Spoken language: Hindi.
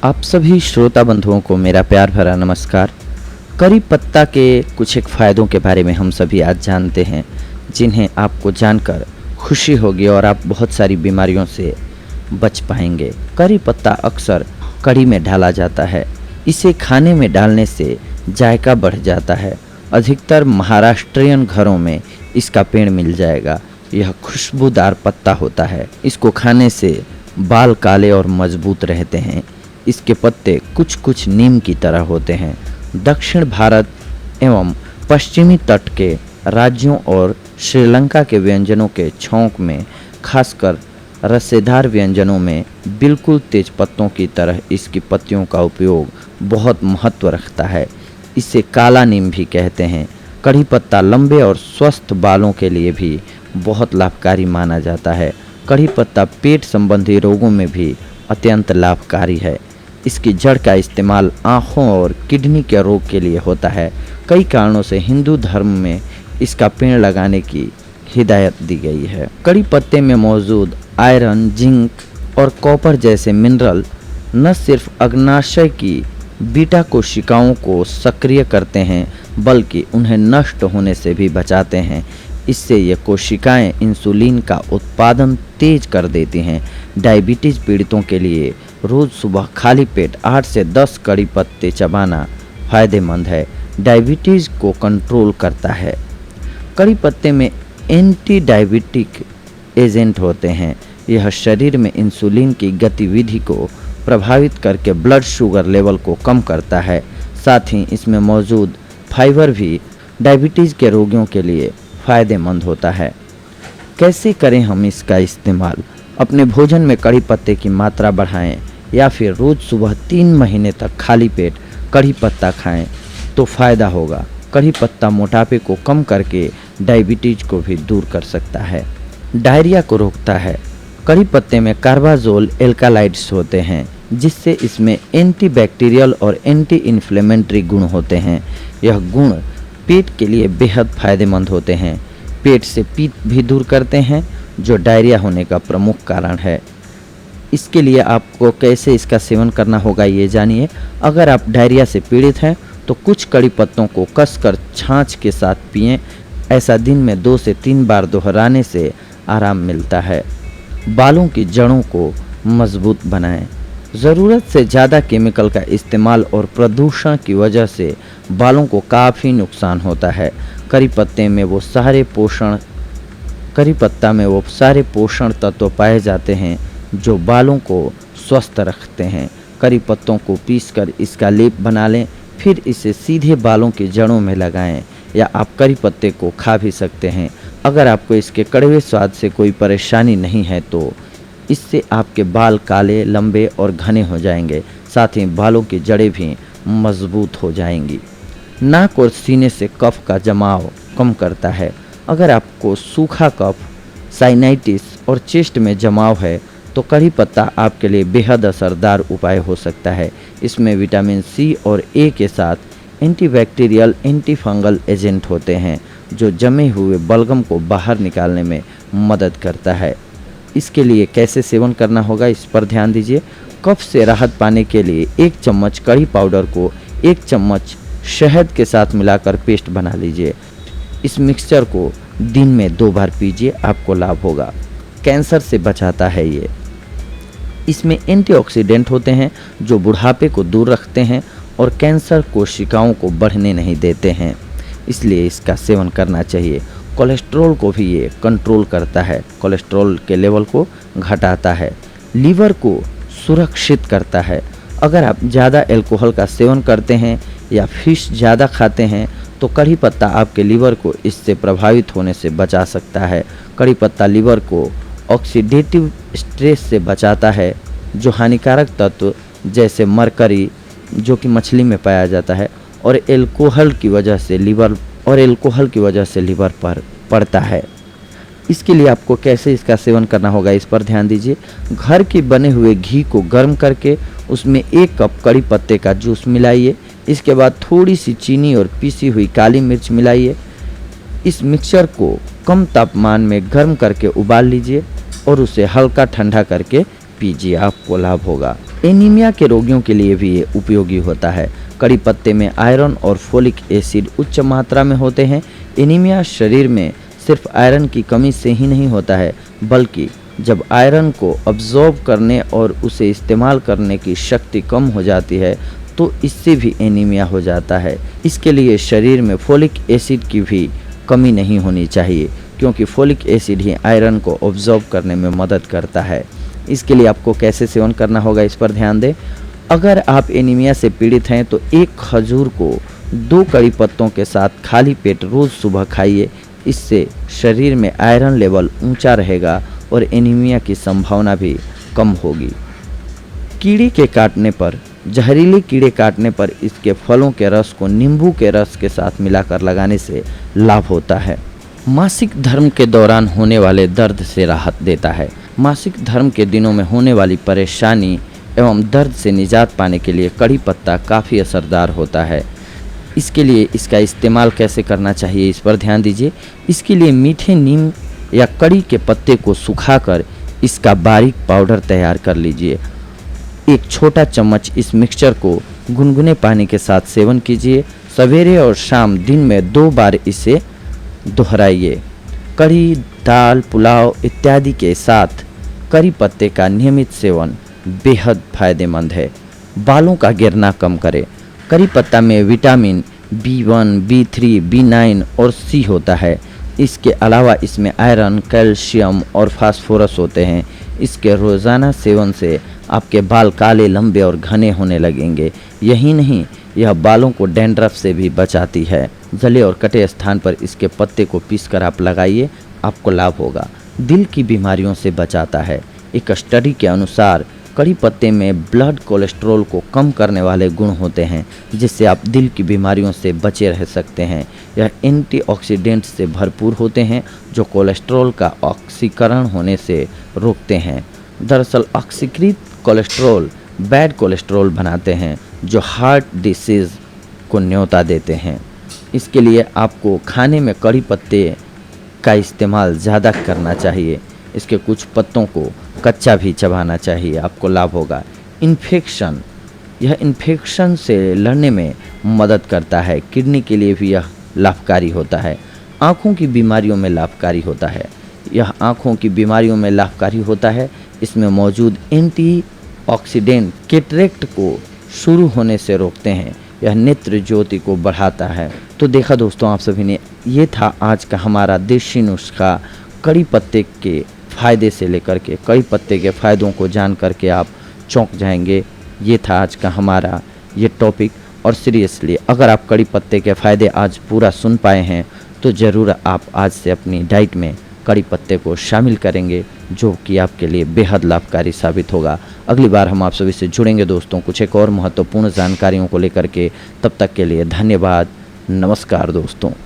आप सभी श्रोता बंधुओं को मेरा प्यार भरा नमस्कार। करी पत्ता के कुछ एक फ़ायदों के बारे में हम सभी आज जानते हैं, जिन्हें आपको जानकर खुशी होगी और आप बहुत सारी बीमारियों से बच पाएंगे। करी पत्ता अक्सर कढ़ी में डाला जाता है। इसे खाने में डालने से जायका बढ़ जाता है। अधिकतर महाराष्ट्रियन घरों में इसका पेड़ मिल जाएगा। यह खुशबूदार पत्ता होता है। इसको खाने से बाल काले और मजबूत रहते हैं। इसके पत्ते कुछ कुछ नीम की तरह होते हैं। दक्षिण भारत एवं पश्चिमी तट के राज्यों और श्रीलंका के व्यंजनों के छौंक में, खासकर रसेदार व्यंजनों में बिल्कुल तेज पत्तों की तरह इसकी पत्तियों का उपयोग बहुत महत्व रखता है। इसे काला नीम भी कहते हैं। कढ़ी पत्ता लंबे और स्वस्थ बालों के लिए भी बहुत लाभकारी माना जाता है। कढ़ी पत्ता पेट संबंधी रोगों में भी अत्यंत लाभकारी है। इसकी जड़ का इस्तेमाल आँखों और किडनी के रोग के लिए होता है। कई कारणों से हिंदू धर्म में इसका पेड़ लगाने की हिदायत दी गई है। कढ़ी पत्ते में मौजूद आयरन, जिंक और कॉपर जैसे मिनरल न सिर्फ अग्नाशय की बीटा कोशिकाओं को सक्रिय करते हैं, बल्कि उन्हें नष्ट होने से भी बचाते हैं। इससे ये कोशिकाएं इंसुलिन का उत्पादन तेज कर देती हैं। डायबिटीज़ पीड़ितों के लिए रोज़ सुबह खाली पेट 8 से 10 कड़ी पत्ते चबाना फ़ायदेमंद है। डायबिटीज़ को कंट्रोल करता है। कड़ी पत्ते में एंटी डायबिटिक एजेंट होते हैं। यह शरीर में इंसुलिन की गतिविधि को प्रभावित करके ब्लड शुगर लेवल को कम करता है। साथ ही इसमें मौजूद फाइबर भी डायबिटीज़ के रोगियों के लिए फ़ायदेमंद होता है। कैसे करें हम इसका इस्तेमाल? अपने भोजन में कड़ी पत्ते की मात्रा बढ़ाएं या फिर रोज़ सुबह 3 महीने तक खाली पेट कड़ी पत्ता खाएं तो फ़ायदा होगा। कड़ी पत्ता मोटापे को कम करके डायबिटीज़ को भी दूर कर सकता है। डायरिया को रोकता है। कड़ी पत्ते में कार्बाजोल एल्कालाइड्स होते हैं, जिससे इसमें एंटीबैक्टीरियल और एंटी इन्फ्लेमेटरी गुण होते हैं। यह गुण पेट के लिए बेहद फायदेमंद होते हैं। पेट से पित्त भी दूर करते हैं, जो डायरिया होने का प्रमुख कारण है। इसके लिए आपको कैसे इसका सेवन करना होगा ये जानिए। अगर आप डायरिया से पीड़ित हैं तो कुछ कड़ी पत्तों को कसकर छाछ के साथ पिएं। ऐसा दिन में 2 से 3 बार दोहराने से आराम मिलता है। बालों की जड़ों को मजबूत बनाएं। ज़रूरत से ज़्यादा केमिकल का इस्तेमाल और प्रदूषण की वजह से बालों को काफ़ी नुकसान होता है। करी पत्ता में वो सारे पोषण तत्व पाए जाते हैं जो बालों को स्वस्थ रखते हैं। करी पत्तों को पीसकर इसका लेप बना लें, फिर इसे सीधे बालों की जड़ों में लगाएं, या आप करी पत्ते को खा भी सकते हैं। अगर आपको इसके कड़वे स्वाद से कोई परेशानी नहीं है तो इससे आपके बाल काले, लंबे और घने हो जाएंगे। साथ ही बालों की जड़ें भी मजबूत हो जाएंगी। नाक और सीने से कफ का जमाव कम करता है। अगर आपको सूखा कफ, साइनाइटिस और चेस्ट में जमाव है तो कड़ी पत्ता आपके लिए बेहद असरदार उपाय हो सकता है। इसमें विटामिन सी और ए के साथ एंटीबैक्टीरियल, एंटी फंगल एजेंट होते हैं, जो जमे हुए बलगम को बाहर निकालने में मदद करता है। इसके लिए कैसे सेवन करना होगा इस पर ध्यान दीजिए। कफ से राहत पाने के लिए 1 चम्मच कड़ी पाउडर को 1 चम्मच शहद के साथ मिलाकर पेस्ट बना लीजिए। इस मिक्सचर को दिन में 2 बार पीजिए, आपको लाभ होगा। कैंसर से बचाता है ये। इसमें एंटीऑक्सीडेंट होते हैं जो बुढ़ापे को दूर रखते हैं और कैंसर कोशिकाओं को बढ़ने नहीं देते हैं, इसलिए इसका सेवन करना चाहिए। कोलेस्ट्रॉल को भी ये कंट्रोल करता है। कोलेस्ट्रॉल के लेवल को घटाता है। लीवर को सुरक्षित करता है। अगर आप ज़्यादा अल्कोहल का सेवन करते हैं या फिश ज़्यादा खाते हैं तो कड़ी पत्ता आपके लीवर को इससे प्रभावित होने से बचा सकता है। कड़ी पत्ता लीवर को ऑक्सीडेटिव स्ट्रेस से बचाता है, जो हानिकारक तत्व जैसे मरकरी, जो कि मछली में पाया जाता है, और अल्कोहल की वजह से लीवर पर पड़ता है। इसके लिए आपको कैसे इसका सेवन करना होगा इस पर ध्यान दीजिए। घर के बने हुए घी को गर्म करके उसमें 1 कप कड़ी पत्ते का जूस मिलाइए। इसके बाद थोड़ी सी चीनी और पीसी हुई काली मिर्च मिलाइए। इस मिक्सचर को कम तापमान में गर्म करके उबाल लीजिए और उसे हल्का ठंडा करके पीजिए, आपको लाभ होगा। एनीमिया के रोगियों के लिए भी ये उपयोगी होता है। कड़ी पत्ते में आयरन और फोलिक एसिड उच्च मात्रा में होते हैं। एनीमिया शरीर में सिर्फ आयरन की कमी से ही नहीं होता है, बल्कि जब आयरन को अब्जॉर्ब करने और उसे इस्तेमाल करने की शक्ति कम हो जाती है तो इससे भी एनीमिया हो जाता है। इसके लिए शरीर में फोलिक एसिड की भी कमी नहीं होनी चाहिए, क्योंकि फोलिक एसिड ही आयरन को अब्जॉर्ब करने में मदद करता है। इसके लिए आपको कैसे सेवन करना होगा, इस पर ध्यान दें। अगर आप एनीमिया से पीड़ित हैं तो एक खजूर को 2 कड़ी पत्तों के साथ खाली पेट रोज़ सुबह खाइए। इससे शरीर में आयरन लेवल ऊंचा रहेगा और एनीमिया की संभावना भी कम होगी। जहरीले कीड़े काटने पर इसके फलों के रस को नींबू के रस के साथ मिलाकर लगाने से लाभ होता है। मासिक धर्म के दौरान होने वाले दर्द से राहत देता है। मासिक धर्म के दिनों में होने वाली परेशानी एवं दर्द से निजात पाने के लिए कड़ी पत्ता काफ़ी असरदार होता है। इसके लिए इसका इस्तेमाल कैसे करना चाहिए, इस पर ध्यान दीजिए। इसके लिए मीठे नीम या कड़ी के पत्ते को सुखाकर इसका बारीक पाउडर तैयार कर लीजिए। एक छोटा चम्मच इस मिक्सचर को गुनगुने पानी के साथ सेवन कीजिए। सवेरे और शाम दिन में 2 बार इसे दोहराइए। कढ़ी, दाल, पुलाव इत्यादि के साथ करी पत्ते का नियमित सेवन बेहद फायदेमंद है। बालों का गिरना कम करे। करी पत्ता में विटामिन B1, B3, B9 और C होता है। इसके अलावा इसमें आयरन, कैल्शियम और फास्फोरस होते हैं। इसके रोज़ाना सेवन से आपके बाल काले, लंबे और घने होने लगेंगे। यही नहीं, यह बालों को डैंड्रफ से भी बचाती है। जले और कटे स्थान पर इसके पत्ते को पीसकर आप लगाइए, आपको लाभ होगा। दिल की बीमारियों से बचाता है। एक स्टडी के अनुसार कड़ी पत्ते में ब्लड कोलेस्ट्रॉल को कम करने वाले गुण होते हैं, जिससे आप दिल की बीमारियों से बचे रह सकते हैं। यह एंटीऑक्सीडेंट से भरपूर होते हैं जो कोलेस्ट्रॉल का ऑक्सीकरण होने से रोकते हैं। दरअसल ऑक्सीकृत कोलेस्ट्रॉल बैड कोलेस्ट्रॉल बनाते हैं जो हार्ट डिसीज़ को न्योता देते हैं। इसके लिए आपको खाने में कड़ी पत्ते का इस्तेमाल ज़्यादा करना चाहिए। इसके कुछ पत्तों को कच्चा भी चबाना चाहिए, आपको लाभ होगा। यह इन्फेक्शन से लड़ने में मदद करता है। किडनी के लिए भी यह लाभकारी होता है। आँखों की बीमारियों में लाभकारी होता है। इसमें मौजूद एंटीऑक्सीडेंट कैटरेक्ट को शुरू होने से रोकते हैं। यह नेत्र ज्योति को बढ़ाता है। तो देखा दोस्तों आप सभी ने, ये था आज का हमारा देसी नुस्खा। कड़ी पत्ते के फ़ायदे से लेकर के कड़ी पत्ते के फ़ायदों को जान करके आप चौंक जाएंगे। ये था आज का हमारा ये टॉपिक। और सीरियसली अगर आप कड़ी पत्ते के फ़ायदे आज पूरा सुन पाए हैं तो ज़रूर आप आज से अपनी डाइट में कड़ी पत्ते को शामिल करेंगे, जो कि आपके लिए बेहद लाभकारी साबित होगा। अगली बार हम आप सभी से जुड़ेंगे दोस्तों कुछ एक और महत्वपूर्ण जानकारियों को लेकर के। तब तक के लिए धन्यवाद। नमस्कार दोस्तों।